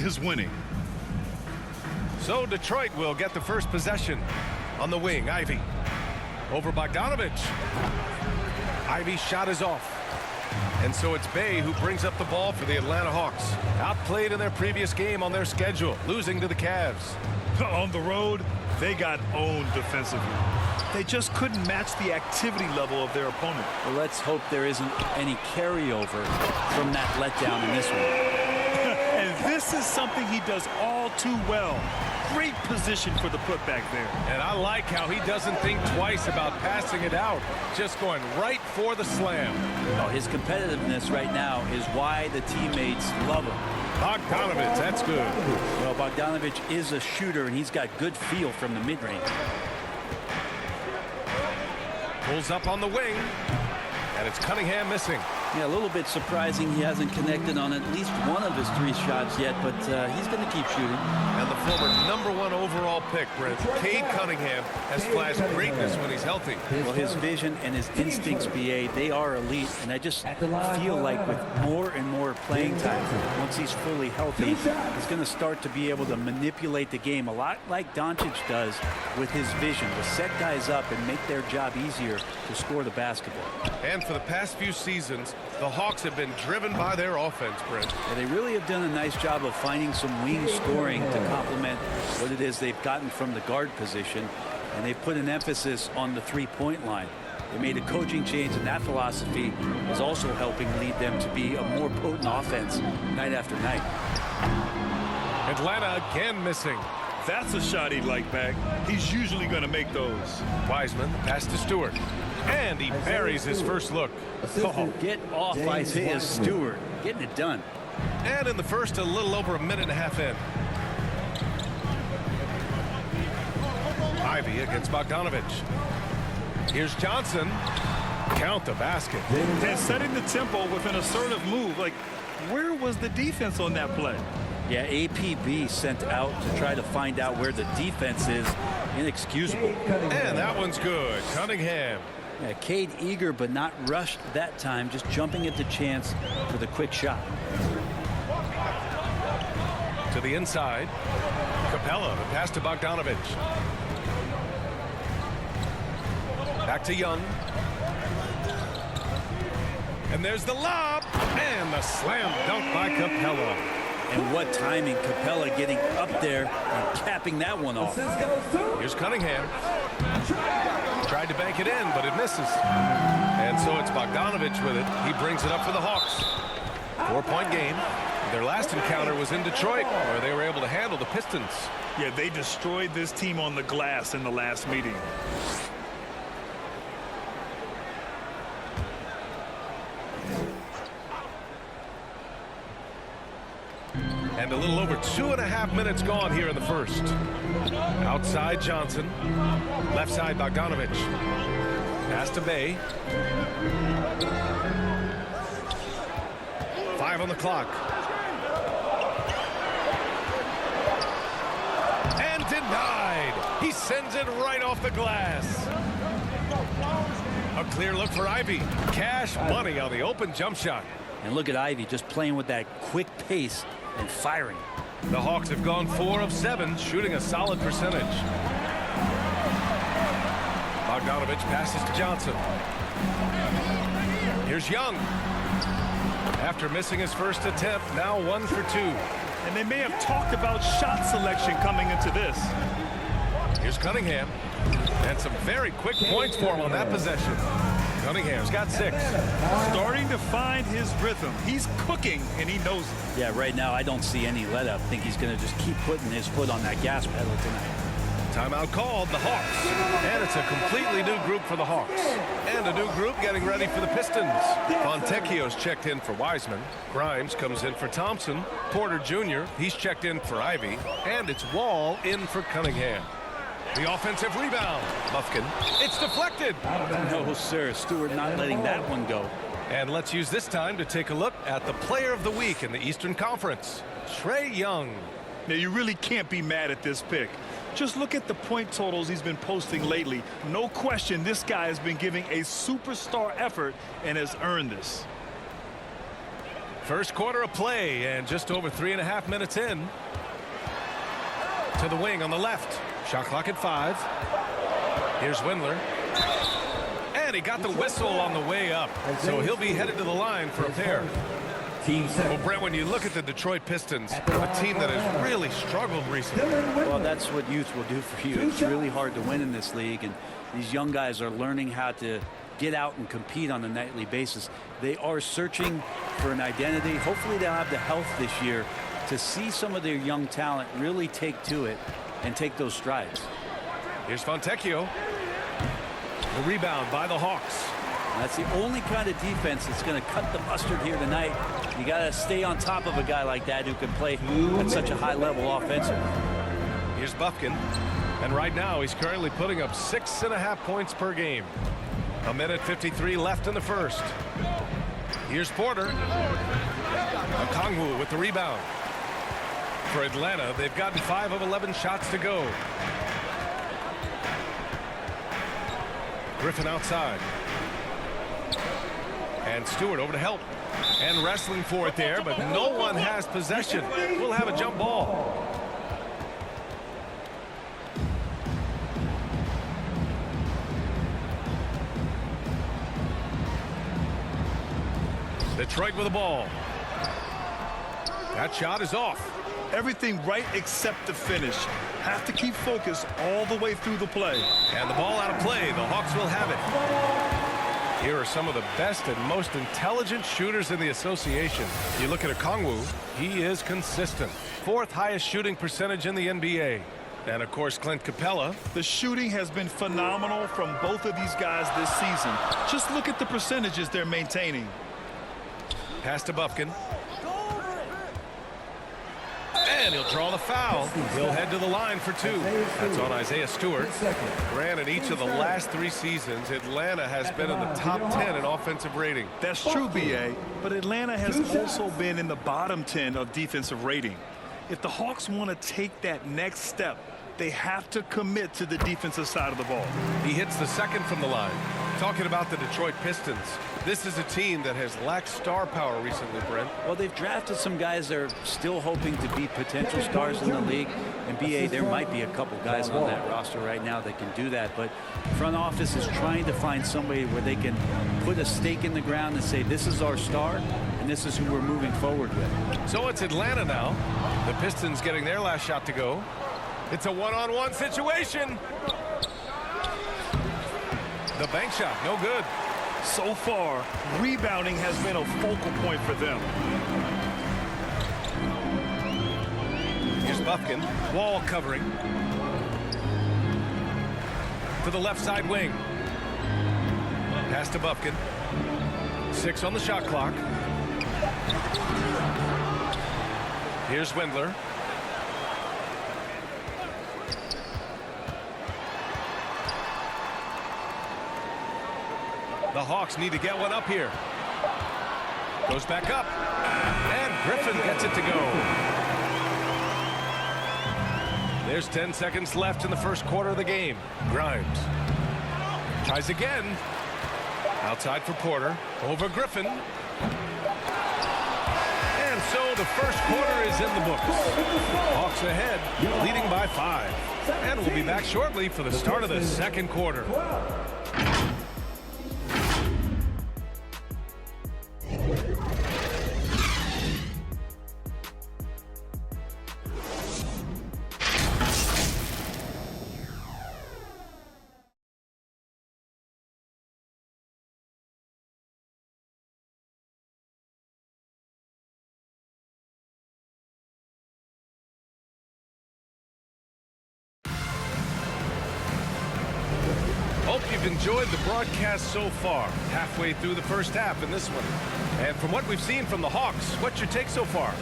is winning. So Detroit will get the first possession. On the wing, Ivy. Over Bogdanovich. Ivy's shot is off. And so it's Bay who brings up the ball for the Atlanta Hawks. Outplayed in their previous game on their schedule, losing to the Cavs. On the road, they got owned defensively. They just couldn't match the activity level of their opponent. Well, let's hope there isn't any carryover from that letdown in this one. And this is something he does all too well. Great position for the putback there. And I like how he doesn't think twice about passing it out. Just going right for the slam. Oh, his competitiveness right now is why the teammates love him. Bogdanovich, that's good. Well, Bogdanovich is a shooter, and he's got good feel from the mid-range. Pulls up on the wing. And it's Cunningham missing. Yeah, a little bit surprising he hasn't connected on at least one of his 3 shots yet, but he's going to keep shooting. And the former #1 overall pick, Brent, Cade Cunningham, has flashed greatness when he's healthy. Well, his vision and his instincts, BA, they are elite, and I just feel like with more and more playing time, once he's fully healthy, he's going to start to be able to manipulate the game a lot like Doncic does with his vision, to set guys up and make their job easier to score the basketball. And for the past few seasons, the Hawks have been driven by their offense, Brent. And they really have done a nice job of finding some wing scoring to complement what it is they've gotten from the guard position, and they've put an emphasis on the 3-point line. They made a coaching change, and that philosophy is also helping lead them to be a more potent offense night after night. Atlanta again missing. That's a shot he'd like back. He's usually going to make those. Wiseman, pass to Stewart. And he buries his first look. Oh, get off Isaiah Stewart. Getting it done. And in the first, a little over a minute and a half in. Ivy against Bogdanovich. Here's Johnson. Count the basket. And setting the tempo with an assertive move. Like, where was the defense on that play? Yeah, APB sent out to try to find out where the defense is. Inexcusable. And that one's good. Cunningham. Yeah, Cade eager but not rushed that time, just jumping at the chance for the quick shot. To the inside. Capella, the pass to Bogdanovich. Back to Young. And there's the lob. And the slam dunk by Capella. And what timing, Capella getting up there and capping that one off. Here's Cunningham. Tried to bank it in, but it misses. And so it's Bogdanovich with it. He brings it up for the Hawks. 4-point game. Their last encounter was in Detroit, where they were able to handle the Pistons. Yeah, they destroyed this team on the glass in the last meeting. And a little over 2.5 minutes gone here in the first. Outside Johnson. Left side Bogdanovich. Pass to Bay. 5 on the clock. And denied. He sends it right off the glass. A clear look for Ivy. Cash money on the open jump shot. And look at Ivy just playing with that quick pace and firing. The Hawks have gone 4 of 7, shooting a solid percentage. Bogdanovich passes to Johnson. Here's Young. After missing his first attempt, now 1 for 2. And they may have talked about shot selection coming into this. Here's Cunningham. And some very quick points for him on that possession. Cunningham's got 6. Starting to find his rhythm. He's cooking, and he knows it. Yeah, right now I don't see any let up. I think he's going to just keep putting his foot on that gas pedal tonight. Timeout called, the Hawks. And it's a completely new group for the Hawks. And a new group getting ready for the Pistons. Fontecchio's checked in for Wiseman. Grimes comes in for Thompson. Porter Jr., he's checked in for Ivy. And it's Wall in for Cunningham. The offensive rebound. Lufkin. It's deflected. No, sir. Stewart not letting that one go. And let's use this time to take a look at the player of the week in the Eastern Conference. Trae Young. Now, you really can't be mad at this pick. Just look at the point totals he's been posting lately. No question, this guy has been giving a superstar effort and has earned this. First quarter of play, and just over 3.5 minutes in. To the wing on the left. Shot clock at 5. Here's Windler. And he got the whistle on the way up. So he'll be headed to the line for a pair. Well, Brent, when you look at the Detroit Pistons, a team that has really struggled recently. Well, that's what youth will do for you. It's really hard to win in this league, and these young guys are learning how to get out and compete on a nightly basis. They are searching for an identity. Hopefully they'll have the health this year to see some of their young talent really take to it and take those strides. Here's Fontecchio. The rebound by the Hawks. That's the only kind of defense that's going to cut the mustard here tonight. You got to stay on top of a guy like that who can play at such a high level offensively. Here's Bufkin. And right now he's currently putting up 6.5 points per game. 1:53 left in the first. Here's Porter. Okongwu with the rebound. For Atlanta, they've gotten 5 of 11 shots to go. Griffin outside. And Stewart over to help. And wrestling for it there, but no one has possession. We'll have a jump ball. Detroit with the ball. That shot is off. Everything right except the finish. Have to keep focused all the way through the play. And the ball out of play. The Hawks will have it. Here are some of the best and most intelligent shooters in the association. You look at Okongwu, he is consistent. 4th highest shooting percentage in the NBA. And of course, Clint Capella. The shooting has been phenomenal from both of these guys this season. Just look at the percentages they're maintaining. Pass to Bufkin. And he'll draw the foul. He'll head to the line for 2. That's on Isaiah Stewart. Granted, each of the last 3 seasons, Atlanta has been in the top 10 in offensive rating. That's true, B.A., but Atlanta has also been in the bottom 10 of defensive rating. If the Hawks want to take that next step, they have to commit to the defensive side of the ball. He hits the second from the line. Talking about the Detroit Pistons, this is a team that has lacked star power recently, Brent. Well, they've drafted some guys that are still hoping to be potential stars in the league. And B.A., there might be a couple guys on that roster right now that can do that. But front office is trying to find somebody where they can put a stake in the ground and say, this is our star, and this is who we're moving forward with. So it's Atlanta now. The Pistons getting their last shot to go. It's a one-on-one situation. The bank shot, no good. So far, rebounding has been a focal point for them. Here's Bufkin, wall covering. To the left side wing. Pass to Bufkin. 6 on the shot clock. Here's Windler. The Hawks need to get one up here. Goes back up. And Griffin gets it to go. There's 10 seconds left in the first quarter of the game. Grimes tries again. Outside for Porter. Over Griffin. And so the first quarter is in the books. Hawks ahead, leading by 5. And we'll be back shortly for the start of the second quarter. Hope you've enjoyed the broadcast so far. Halfway through the first half in this one. And from what we've seen from the Hawks, what's your take so far?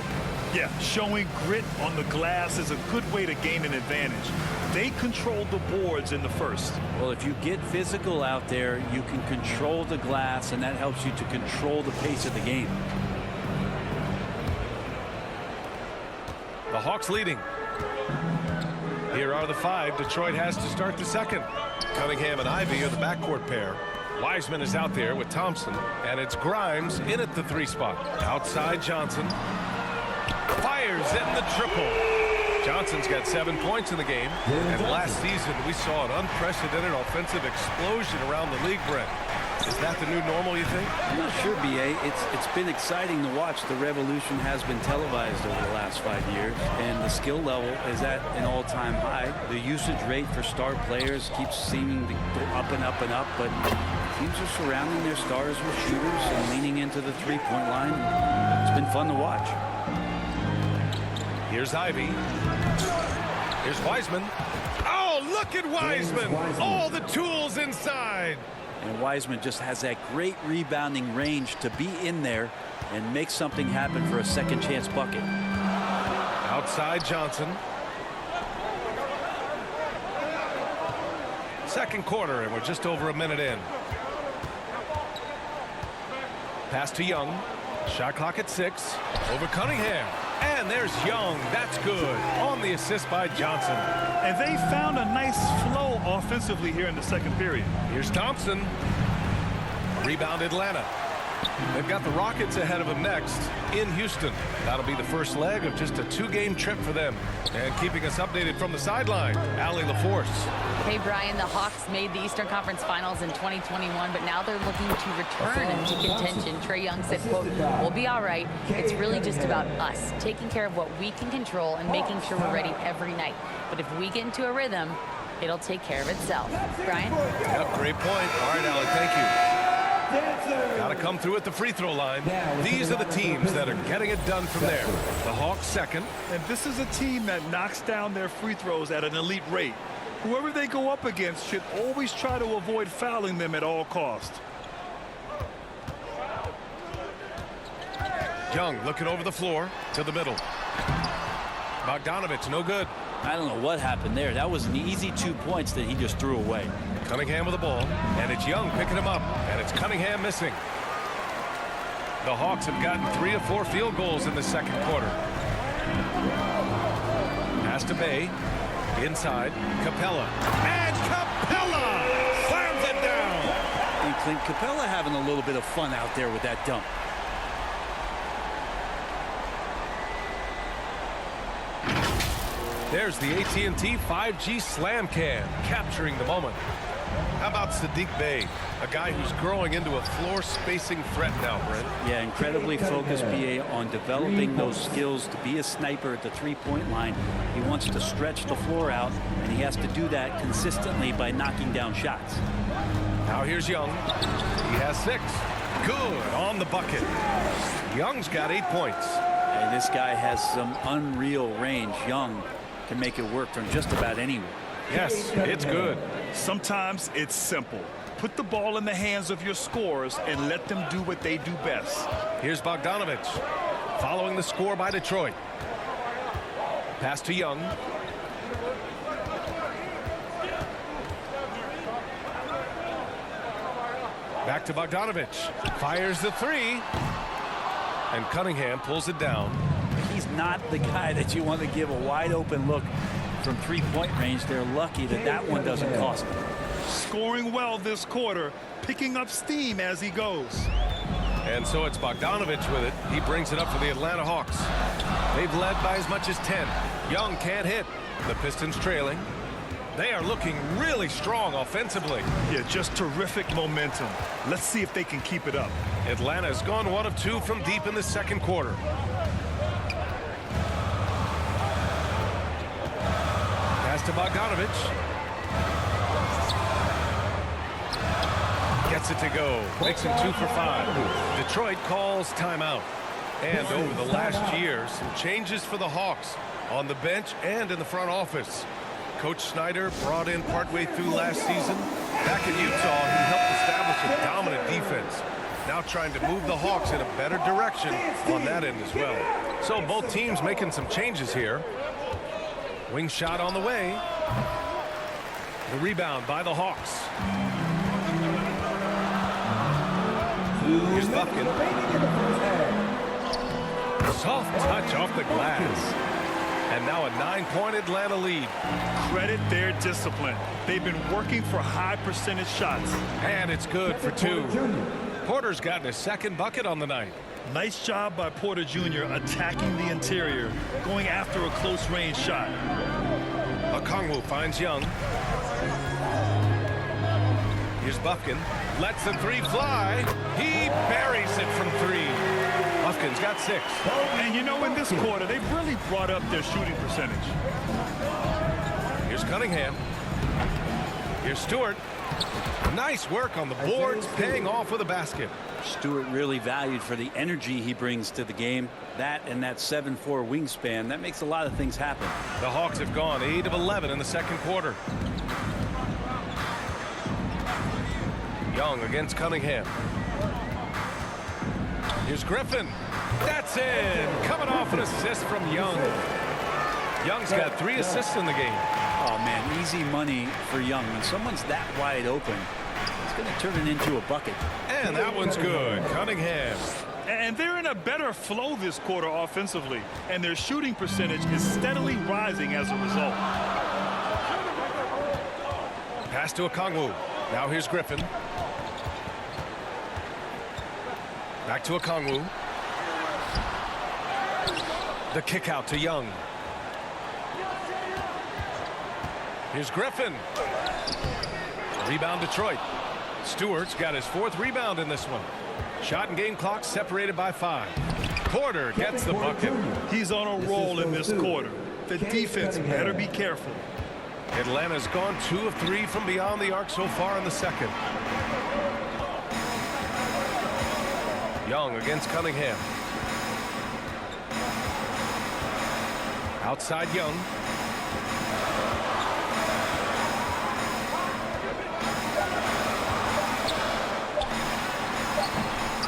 Yeah, showing grit on the glass is a good way to gain an advantage. They controlled the boards in the first. Well, if you get physical out there, you can control the glass, and that helps you to control the pace of the game. The Hawks leading. Here are the 5 Detroit has to start the second. Cunningham and Ivy are the backcourt pair. Wiseman is out there with Thompson, and it's Grimes in at the 3 spot. Outside Johnson. Fires in the triple. Johnson's got 7 points in the game, and last season we saw an unprecedented offensive explosion around the league, Brent. Is that the new normal, you think? I'm not sure, B.A. It's been exciting to watch. The revolution has been televised over the last 5 years, and the skill level is at an all-time high. The usage rate for star players keeps seeming to go up and up and up, but teams are surrounding their stars with shooters and leaning into the three-point line. It's been fun to watch. Here's Ivy. Here's Wiseman. Oh, look at Wiseman. All the tools inside. And Wiseman just has that great rebounding range to be in there and make something happen for a second chance bucket. Outside Johnson. Second quarter, and we're just over a minute in. Pass to Young. Shot clock at 6. Over Cunningham. And there's Young. That's good. On the assist by Johnson. And they found a nice flow offensively here in the second period. Here's Thompson. Rebound Atlanta. They've got the Rockets ahead of them next in Houston. That'll be the first leg of just a 2-game trip for them. And keeping us updated from the sideline, Allie LaForce. Hey, Brian, the Hawks made the Eastern Conference Finals in 2021, but now they're looking to return into contention. Trae Young said, quote, "We'll be all right. It's really just about us, taking care of what we can control and making sure we're ready every night. But if we get into a rhythm, it'll take care of itself." Brian? Yep, great point. All right, Allie, thank you. Got to come through at the free throw line. These are the teams that are getting it done from there. The Hawks second. And this is a team that knocks down their free throws at an elite rate. Whoever they go up against should always try to avoid fouling them at all costs. Young looking over the floor to the middle. Bogdanovich, no good. I don't know what happened there. That was an easy 2 points that he just threw away. Cunningham with the ball, and it's Young picking him up, and it's Cunningham missing. The Hawks have gotten 3 of 4 field goals in the second quarter. Pass to Bay, inside, Capella, and Capella slams it down. And Clint Capella having a little bit of fun out there with that dunk. There's the AT&T 5G Slam Cam, capturing the moment. How about Sadiq Bey, a guy who's growing into a floor spacing threat now, Brent? Yeah, incredibly focused, BA, on developing those skills to be a sniper at the three-point line. He wants to stretch the floor out, and he has to do that consistently by knocking down shots. Now here's Young. He has 6. Good on the bucket. Young's got 8 points. And this guy has some unreal range. Young can make it work from just about anywhere. Yes, it's good. Sometimes it's simple. Put the ball in the hands of your scorers and let them do what they do best. Here's Bogdanovich following the score by Detroit. Pass to Young. Back to Bogdanovich. Fires the 3. And Cunningham pulls it down. He's not the guy that you want to give a wide open look from three-point range. They're lucky that that one doesn't cost them. Scoring well this quarter, picking up steam as he goes. And so it's Bogdanovich with it. He brings it up for the Atlanta Hawks. They've led by as much as 10. Young can't hit. The Pistons trailing. They are looking really strong offensively. Yeah, just terrific momentum. Let's see if they can keep it up. Atlanta's gone 1 of 2 from deep in the second quarter. Pass to Bogdanovich. Gets it to go. Makes him 2 for 5. Detroit calls timeout. And over the last year, some changes for the Hawks on the bench and in the front office. Coach Snyder brought in partway through last season. Back in Utah, he helped establish a dominant defense. Now trying to move the Hawks in a better direction on that end as well. So both teams making some changes here. Wing shot on the way. The rebound by the Hawks. Here's Buffkin. Soft touch off the glass. And now a 9-point Atlanta lead. Credit their discipline. They've been working for high percentage shots. And it's good for 2. Porter's gotten his second bucket on the night. Nice job by Porter Jr. attacking the interior, going after a close range shot. Okongwu finds Young. Here's Buffkin. Lets the 3 fly. He buries it from 3. Buffkin's got 6. And you know, in this quarter, they've really brought up their shooting percentage. Here's Cunningham. Here's Stewart. Nice work on the boards, paying off with a basket. Stewart really valued for the energy he brings to the game. That and that 7'4" wingspan, that makes a lot of things happen. The Hawks have gone 8 of 11 in the second quarter. Young against Cunningham. Here's Griffin. That's in. Coming off an assist from Young. Young's got 3 assists in the game. Oh, man, easy money for Young. When someone's that wide open, it's going to turn it into a bucket. And that one's good. Cunningham. And they're in a better flow this quarter offensively, and their shooting percentage is steadily rising as a result. Pass to Okongwu. Now here's Griffin. Back to Okongwu. The kick out to Young. Here's Griffin. Rebound Detroit. Stewart's got his 4th rebound in this one. Shot and game clock separated by 5. Porter gets the bucket. He's on a roll in this quarter. The defense better be careful. Atlanta's gone 2 of 3 from beyond the arc so far in the second. Young against Cunningham. Outside Young.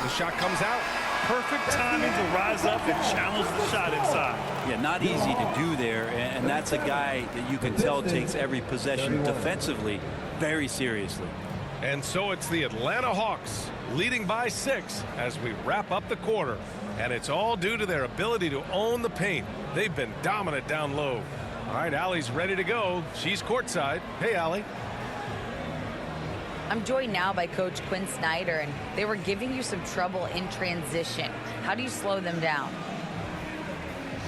The shot comes out. Perfect timing to rise up and challenge the shot inside. Yeah, not easy to do there, and that's a guy that you can tell takes every possession defensively very seriously. And so it's the Atlanta Hawks leading by 6 as we wrap up the quarter. And it's all due to their ability to own the paint. They've been dominant down low. All right, Allie's ready to go. She's courtside. Hey, Allie. I'm joined now by Coach Quinn Snyder, and they were giving you some trouble in transition. How do you slow them down?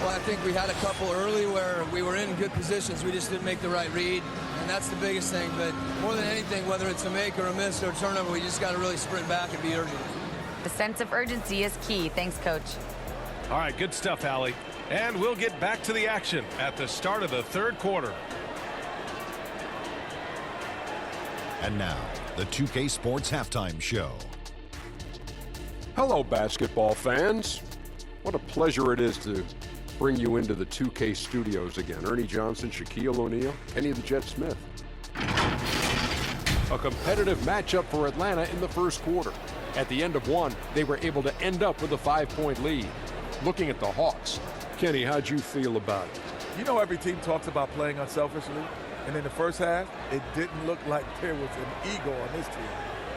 Well, I think we had a couple early where we were in good positions. We just didn't make the right read, and that's the biggest thing. But more than anything, whether it's a make or a miss or a turnover, we just got to really sprint back and be urgent. The sense of urgency is key. Thanks, Coach. All right, good stuff, Allie. And we'll get back to the action at the start of the third quarter. And now, the 2K Sports Halftime Show. Hello, basketball fans. What a pleasure it is to bring you into the 2K studios again. Ernie Johnson, Shaquille O'Neal, Kenny the Jet Smith. A competitive matchup for Atlanta in the first quarter. At the end of one, they were able to end up with a 5-point lead. Looking at the Hawks, Kenny, how'd you feel about it? You know, every team talks about playing unselfishly, and in the first half, it didn't look like there was an ego on this team.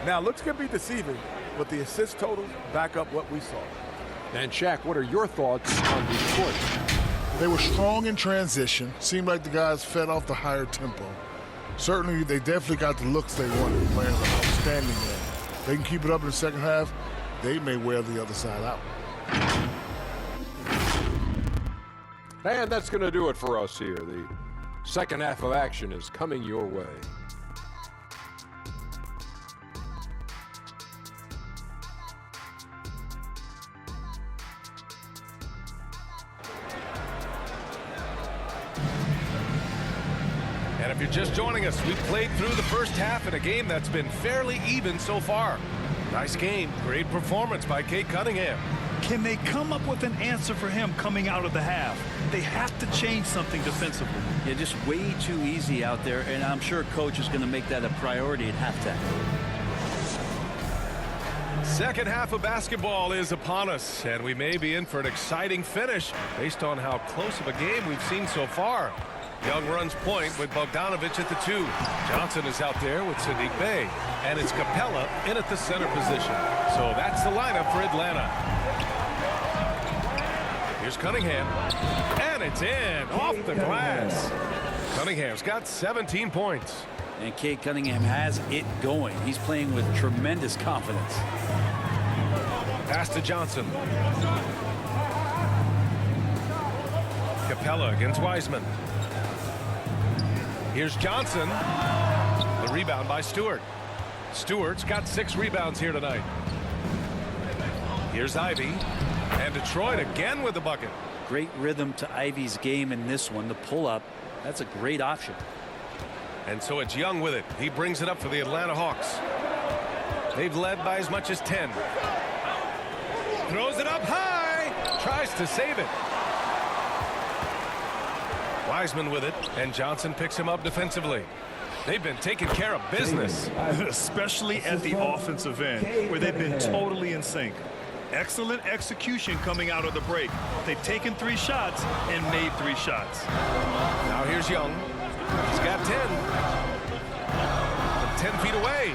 Now, looks can be deceiving, but the assist totals back up what we saw. And Shaq, what are your thoughts on Detroit? They were strong in transition. Seemed like the guys fed off the higher tempo. Certainly, they definitely got the looks they wanted. Playing an outstanding game. They can keep it up in the second half, they may wear the other side out. And that's going to do it for us here. The second half of action is coming your way. And if you're just joining us, we've played through the first half in a game that's been fairly even so far. Nice game. Great performance by Kate Cunningham. Can they come up with an answer for him coming out of the half? They have to change something defensively. Yeah, just way too easy out there, and I'm sure Coach is going to make that a priority at halftime. Second half of basketball is upon us, and we may be in for an exciting finish based on how close of a game we've seen so far. Young runs point with Bogdanovich at the 2. Johnson is out there with Sadiq Bey, and it's Capella in at the center position. So that's the lineup for Atlanta. Here's Cunningham. And it's in. Off the glass. Cunningham's got 17 points. And Cade Cunningham has it going. He's playing with tremendous confidence. Pass to Johnson. Capella against Wiseman. Here's Johnson. The rebound by Stewart. Stewart's got 6 rebounds here tonight. Here's Ivy. And Detroit again with the bucket. Great rhythm to Ivy's game in this one. The pull-up, that's a great option. And so it's Young with it. He brings it up for the Atlanta Hawks. They've led by as much as 10. Throws it up high. Tries to save it. Wiseman with it, and Johnson picks him up defensively. They've been taking care of business. Especially at the offensive end, where they've been totally in sync. Excellent execution coming out of the break. They've taken 3 shots and made 3 shots. Now here's Young. He's got 10. From 10 feet away.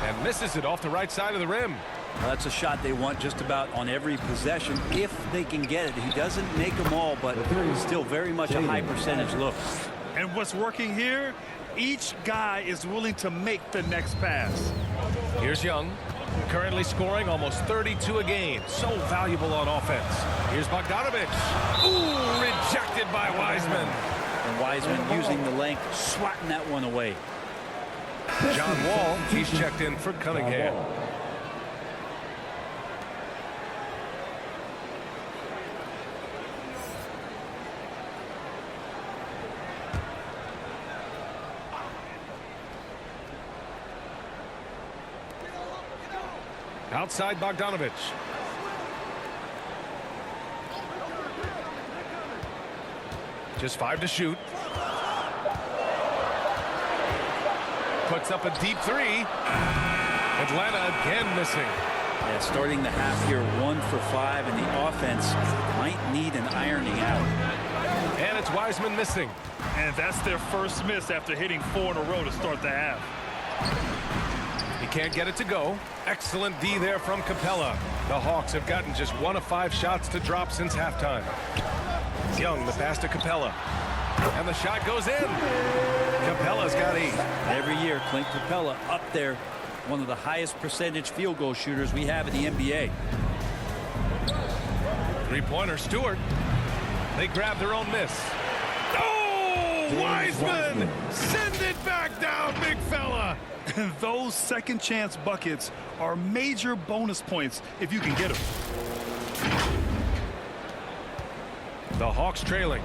And misses it off the right side of the rim. Well, that's a shot they want just about on every possession if they can get it. He doesn't make them all, but still very much a high percentage look. And what's working here, each guy is willing to make the next pass. Here's Young. Currently scoring almost 32 a game. So valuable on offense. Here's Bogdanovich. Ooh, rejected by Wiseman. And Wiseman using the length, swatting that one away. John Wall, he's checked in for Cunningham. Outside Bogdanovich. Just 5 to shoot. Puts up a deep 3. Atlanta again missing. Yeah, starting the half here 1 for 5, and the offense might need an ironing out. And it's Wiseman missing. And that's their first miss after hitting 4 in a row to start the half. He can't get it to go. Excellent D there from Capella. The Hawks have gotten just 1 of 5 shots to drop since halftime. Young, the pass to Capella. And the shot goes in. Capella's got 8. Every year, Clint Capella up there, one of the highest percentage field goal shooters we have in the NBA. 3-pointer, Stewart. They grab their own miss. Oh, Wiseman! Send it back down, big fella. Those second chance buckets are major bonus points if you can get them. The Hawks trailing.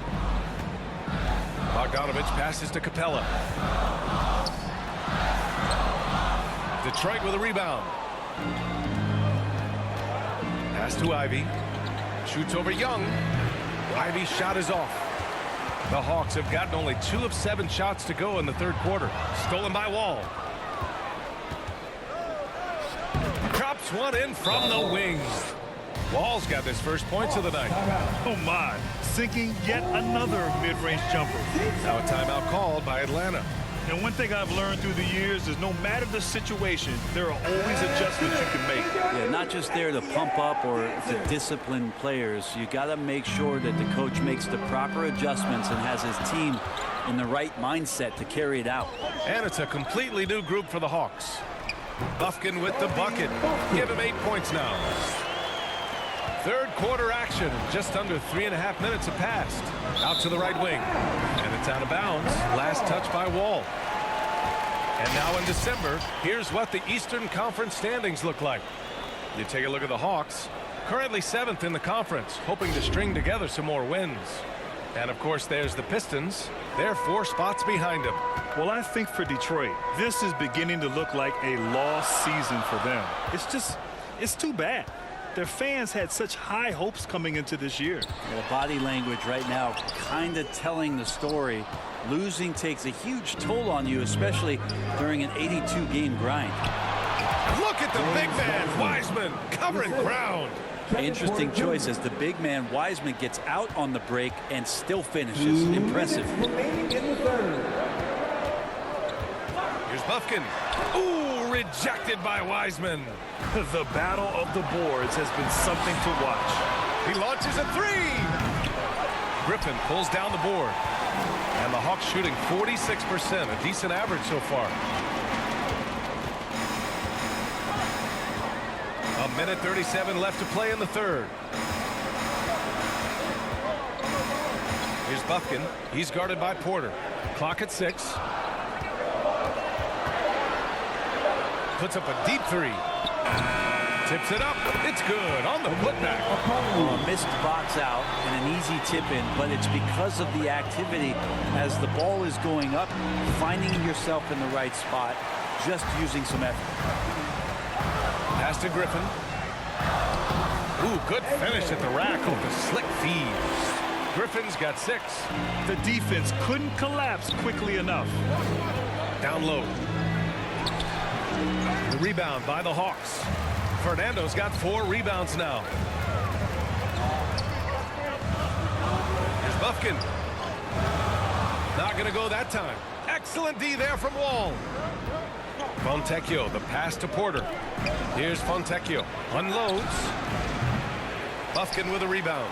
Bogdanovich passes to Capella. Detroit with a rebound. Pass to Ivy. Shoots over Young. Ivy's shot is off. The Hawks have gotten only 2 of 7 shots to go in the third quarter. Stolen by Wall. Drops one in from the wing. Wall's got his first points of the night. Oh my, sinking yet another mid-range jumper. Now a timeout called by Atlanta. And one thing I've learned through the years is no matter the situation, there are always adjustments you can make. Yeah, not just there to pump up or to discipline players. You got to make sure that the coach makes the proper adjustments and has his team in the right mindset to carry it out. And it's a completely new group for the Hawks. Bufkin with the bucket. Give him 8 points now. Third quarter action. Just under 3.5 minutes have passed. Out to the right wing. And it's out of bounds. Last touch by Wall. And now in December, here's what the Eastern Conference standings look like. You take a look at the Hawks. Currently 7th in the conference. Hoping to string together some more wins. And of course there's the Pistons. They're 4 spots behind them. Well, I think for Detroit, this is beginning to look like a lost season for them. It's too bad. Their fans had such high hopes coming into this year. The body language right now kind of telling the story. Losing takes a huge toll on you, especially during an 82-game grind. Look at the big man, Wiseman, covering ground. Interesting choice as the big man Wiseman gets out on the break and still finishes. Impressive. Here's Bufkin. Ooh, rejected by Wiseman. The battle of the boards has been something to watch. He launches a three. Griffin pulls down the board. And the Hawks shooting 46%, a decent average so far. A minute 37 left to play in the third. Here's Buffkin. He's guarded by Porter. Clock at 6. Puts up a deep three. Tips it up. It's good on the putback. A missed box out and an easy tip in, but it's because of the activity as the ball is going up, finding yourself in the right spot, just using some effort. Pass to Griffin. Ooh, good finish at the rack off the slick feed. Griffin's got 6. The defense couldn't collapse quickly enough. Down low. The rebound by the Hawks. Fernando's got 4 rebounds now. Here's Buffkin. Not going to go that time. Excellent D there from Wall. Fontecchio, the pass to Porter. Here's Fontecchio. Unloads. Buffkin with a rebound.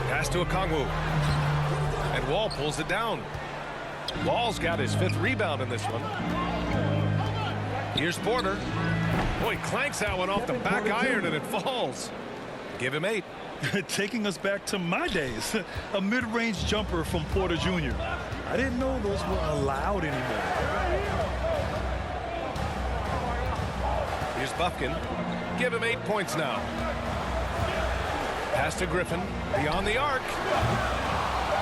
Pass to Okongwu. And Wall pulls it down. Wall's got his 5th rebound in this one. Here's Porter. Boy, clanks that one off the back iron and it falls. Give him 8. Taking us back to my days. A mid-range jumper from Porter Jr. I didn't know those were allowed anymore. Here's Buffkin. Give him 8 points now. Pass to Griffin. Beyond the arc.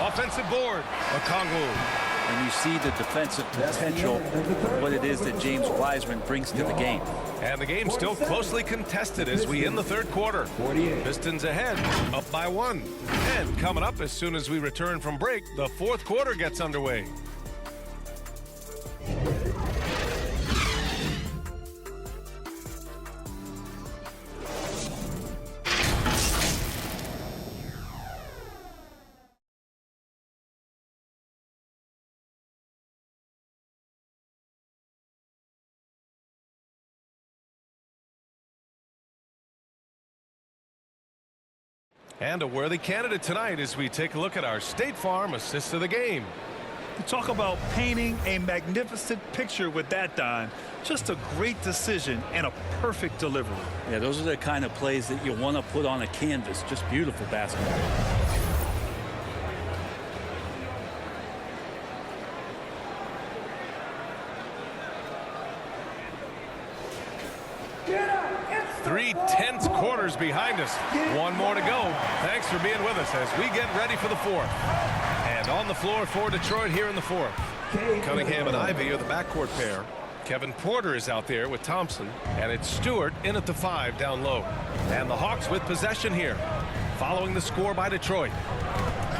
Offensive board. Okongwu. And you see the defensive potential, what it is that James Wiseman brings to the game. And the game's still closely contested as we end the third quarter. Pistons ahead, up by 1. And coming up as soon as we return from break, the fourth quarter gets underway. And a worthy candidate tonight as we take a look at our State Farm assist of the game. You talk about painting a magnificent picture with that, Don. Just a great decision and a perfect delivery. Yeah, those are the kind of plays that you want to put on a canvas. Just beautiful basketball. Three tense quarters behind us. One more to go. Thanks for being with us as we get ready for the fourth. And on the floor for Detroit here in the fourth. Cunningham and Ivey are the backcourt pair. Kevin Porter is out there with Thompson. And it's Stewart in at the 5 down low. And the Hawks with possession here. Following the score by Detroit.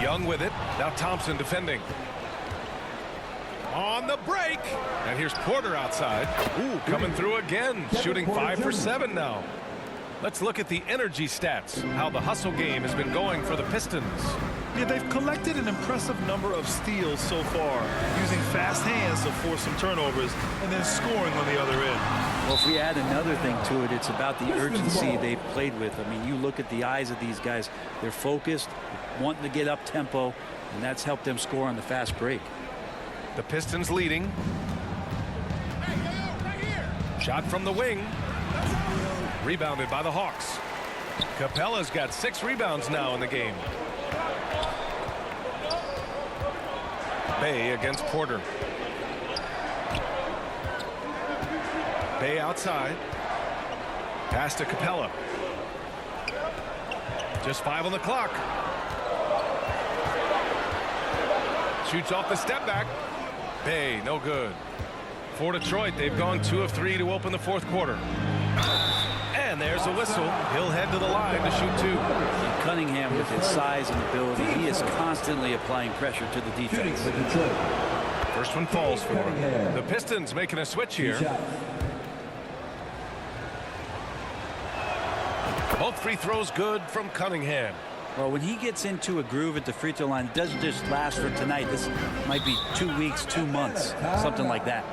Young with it. Now Thompson defending. On the break. And here's Porter outside. Ooh, coming through again. Shooting 5 for 7 now. Let's look at the energy stats. How the hustle game has been going for the Pistons. Yeah, they've collected an impressive number of steals so far, using fast hands to force some turnovers and then scoring on the other end. Well, if we add another thing to it, it's about the urgency they've played with. I mean, you look at the eyes of these guys. They're focused, wanting to get up tempo, and that's helped them score on the fast break. The Pistons leading. Shot from the wing. Rebounded by the Hawks. Capella's got 6 rebounds now in the game. Bay against Porter. Bay outside. Pass to Capella. Just 5 on the clock. Shoots off the step back. Bay, no good. For Detroit, they've gone 2 of 3 to open the fourth quarter. And there's a whistle. He'll head to the line to shoot 2. And Cunningham, with his size and ability, he is constantly applying pressure to the defense. First one falls for him. The Pistons making a switch here. Both free throws good from Cunningham. Well, when he gets into a groove at the free throw line, it doesn't just last for tonight. This might be 2 weeks, 2 months, something like that.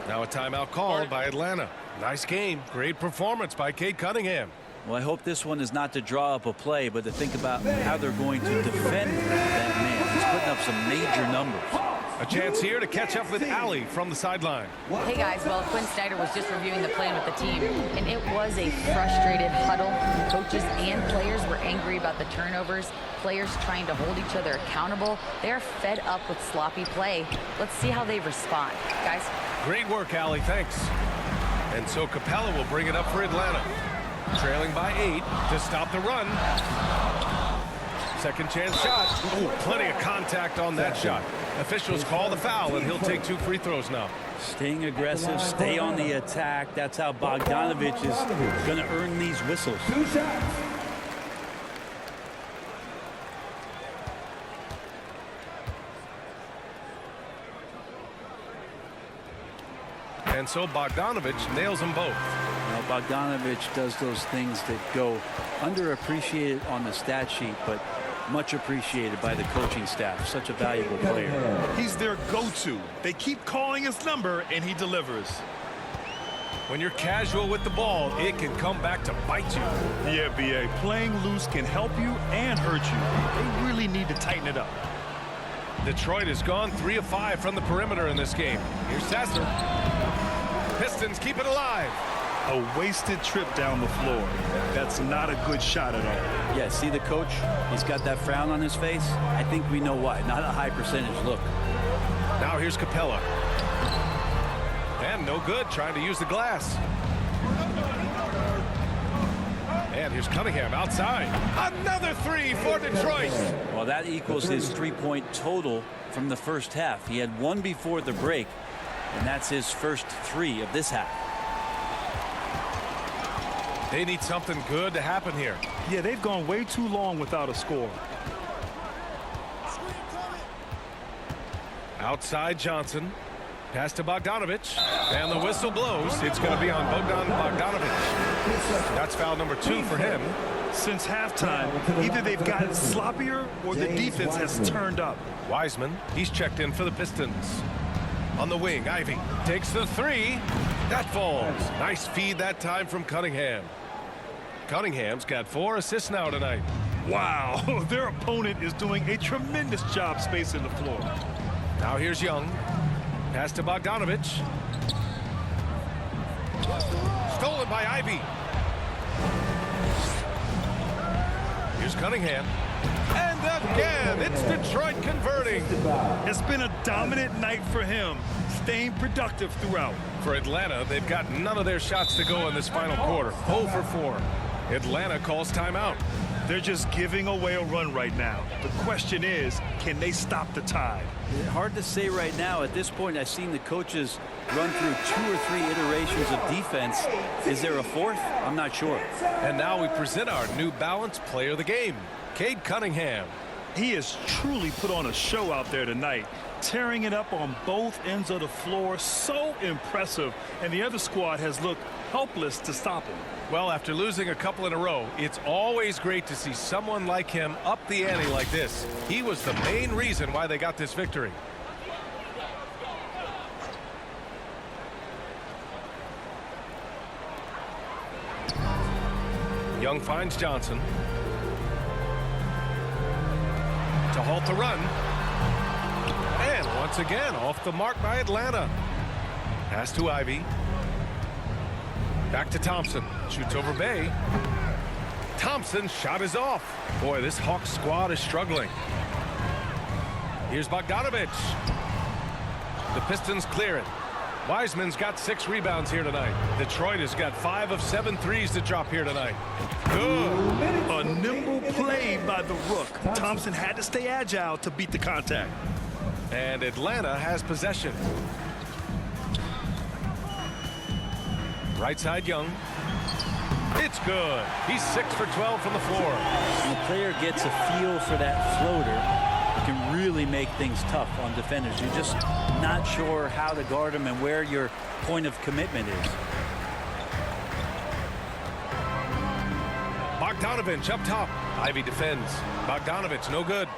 Now a timeout called by Atlanta. Nice game. Great performance by Cade Cunningham. Well, I hope this one is not to draw up a play, but to think about how they're going to defend that man. He's putting up some major numbers. A chance here to catch up with Allie from the sideline. Hey guys, well, Quinn Snyder was just reviewing the plan with the team, and it was a frustrated huddle. Coaches and players were angry about the turnovers. Players trying to hold each other accountable. They're fed up with sloppy play. Let's see how they respond. Guys. Great work, Allie. Thanks. And so Capella will bring it up for Atlanta. Trailing by 8 to stop the run. Second chance shot. Oh, plenty of contact on that shot. Officials call the foul, and he'll take 2 free throws now. Staying aggressive, stay on the attack. That's how Bogdanovich is going to earn these whistles. And so Bogdanovich nails them both. Now, Bogdanovich does those things that go underappreciated on the stat sheet, but much appreciated by the coaching staff. Such a valuable player. He's their go-to. They keep calling his number, and he delivers. When you're casual with the ball, it can come back to bite you. Yeah, B.A. Playing loose can help you and hurt you. They really need to tighten it up. Detroit has gone 3 of 5 from the perimeter in this game. Here's Sasser. Pistons keep it alive. A wasted trip down the floor. That's not a good shot at all. Yeah, see the coach? He's got that frown on his face. I think we know why. Not a high percentage look. Now here's Capella. And no good, trying to use the glass. And here's Cunningham outside. Another 3 for Detroit. Well, that equals his 3-point total from the first half. He had 1 before the break, and that's his first 3 of this half. They need something good to happen here. Yeah, they've gone way too long without a score. Outside Johnson. Pass to Bogdanovich. And the whistle blows. It's going to be on Bogdanovich. That's foul number 2 for him. Since halftime, either they've gotten sloppier or the defense has turned up. Wiseman, he's checked in for the Pistons. On the wing, Ivy takes the 3. That falls. Nice feed that time from Cunningham. Cunningham's got 4 assists now tonight. Wow, their opponent is doing a tremendous job spacing the floor. Now here's Young. Pass to Bogdanovich. Stolen by Ivy. Here's Cunningham. And again, it's Detroit converting. It's been a dominant night for him, staying productive throughout. For Atlanta, they've got none of their shots to go in this final quarter. 0 for 4. Atlanta calls timeout. They're just giving away a run right now. The question is, can they stop the tide? Hard to say right now. At this point, I've seen the coaches run through 2 or 3 iterations of defense. Is there a 4th? I'm not sure. And now we present our New Balance player of the game, Cade Cunningham. He has truly put on a show out there tonight, tearing it up on both ends of the floor. So impressive. And the other squad has looked helpless to stop him. Well, after losing a couple in a row, it's always great to see someone like him up the ante like this. He was the main reason why they got this victory. Young finds Johnson. To halt the run. And once again, off the mark by Atlanta. Pass to Ivy. Back to Thompson. Shoots over Bay. Thompson's shot is off. Boy, this Hawks squad is struggling. Here's Bogdanovich. The Pistons clear it. Wiseman's got 6 rebounds here tonight. Detroit has got 5 of 7 threes to drop here tonight. Good. A nimble play by the Rook. Thompson had to stay agile to beat the contact. And Atlanta has possession. Right side, Young. It's good. He's 6 for 12 from the floor. When the player gets a feel for that floater, it can really make things tough on defenders. You're just not sure how to guard them and where your point of commitment is. Bogdanovich up top. Ivy defends. Bogdanovich no good.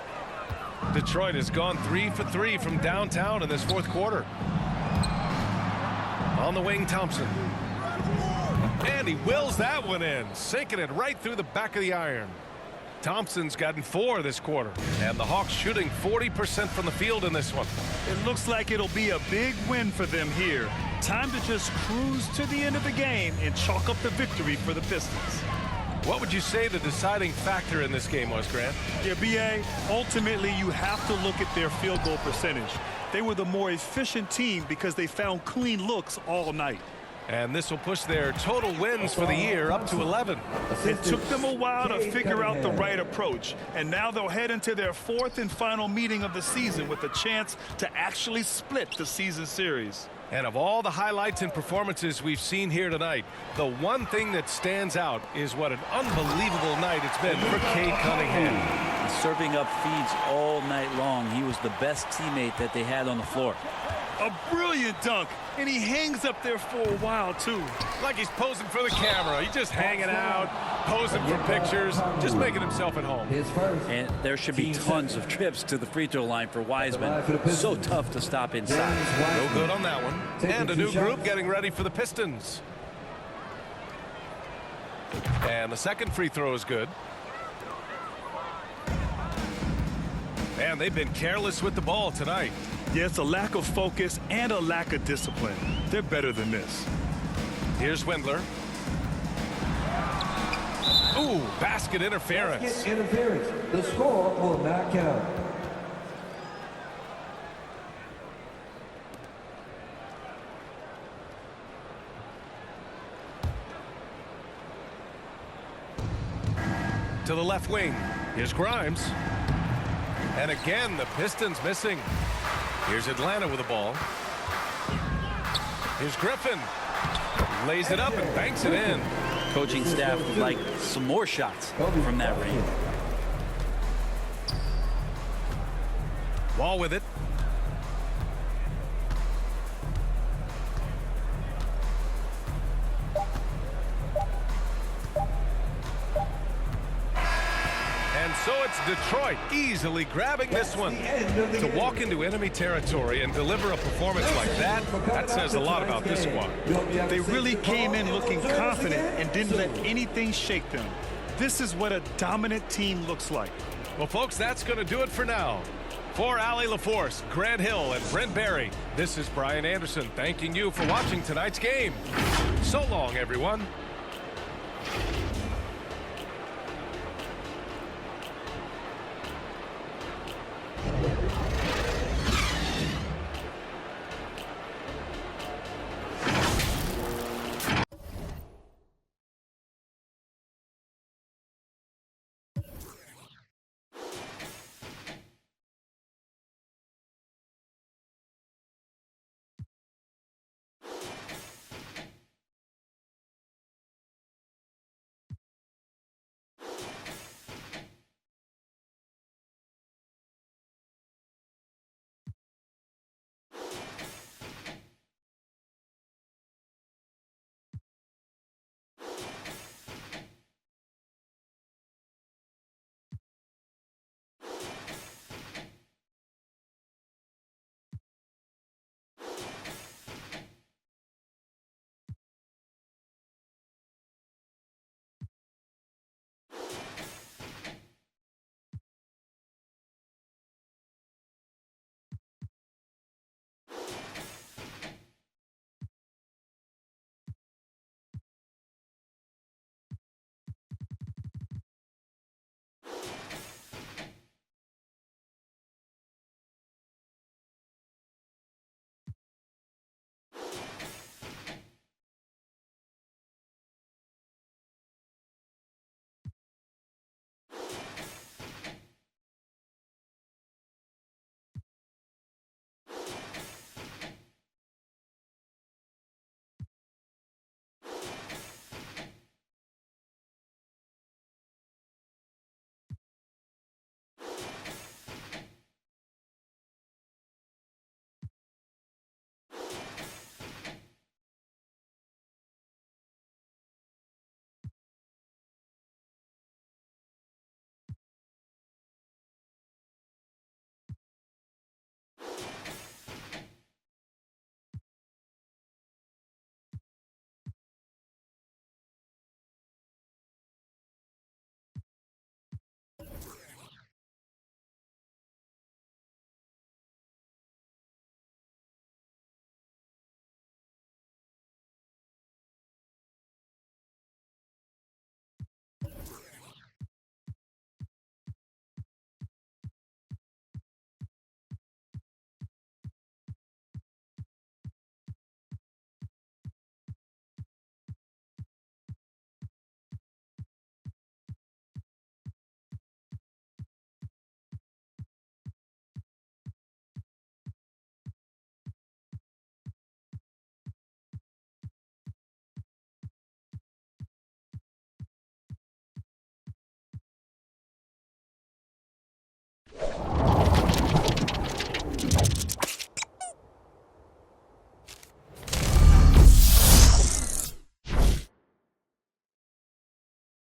Detroit has gone 3 for 3 from downtown in this 4th quarter. On the wing, Thompson. And he wills that one in, sinking it right through the back of the iron. Thompson's gotten 4 this quarter, and the Hawks shooting 40% from the field in this one. It looks like it'll be a big win for them here. Time to just cruise to the end of the game and chalk up the victory for the Pistons. What would you say the deciding factor in this game was, Grant? Yeah, B.A., ultimately you have to look at their field goal percentage. They were the more efficient team because they found clean looks all night. And this will push their total wins for the year up to 11. It took them a while to figure out the right approach, and now they'll head into their 4th and final meeting of the season with a chance to actually split the season series. And of all the highlights and performances we've seen here tonight, the one thing that stands out is what an unbelievable night it's been for Cade Cunningham. He's serving up feeds all night long. He was the best teammate that they had on the floor. A brilliant dunk, and he hangs up there for a while, too. Like he's posing for the camera. He's just hanging out, posing for pictures, just making himself at home. And there should be tons of trips to the free throw line for Wiseman. So tough to stop inside. No good on that one. And a new group getting ready for the Pistons. And the second free throw is good. And they've been careless with the ball tonight. Yeah, it's a lack of focus and a lack of discipline. They're better than this. Here's Windler. Ooh, basket interference. The score will not count. To the left wing. Here's Grimes. And again, the Pistons missing. Here's Atlanta with the ball. Here's Griffin. Lays it up and banks it in. Coaching staff would like some more shots from that range. Wall with it. And so it's Detroit easily grabbing this one. To walk into enemy territory and deliver a performance like that, that says a lot about this squad. They really came in looking confident and didn't let anything shake them. This is what a dominant team looks like. Well, folks, that's going to do it for now. For Allie LaForce, Grant Hill, and Brent Barry, this is Brian Anderson thanking you for watching tonight's game. So long, everyone.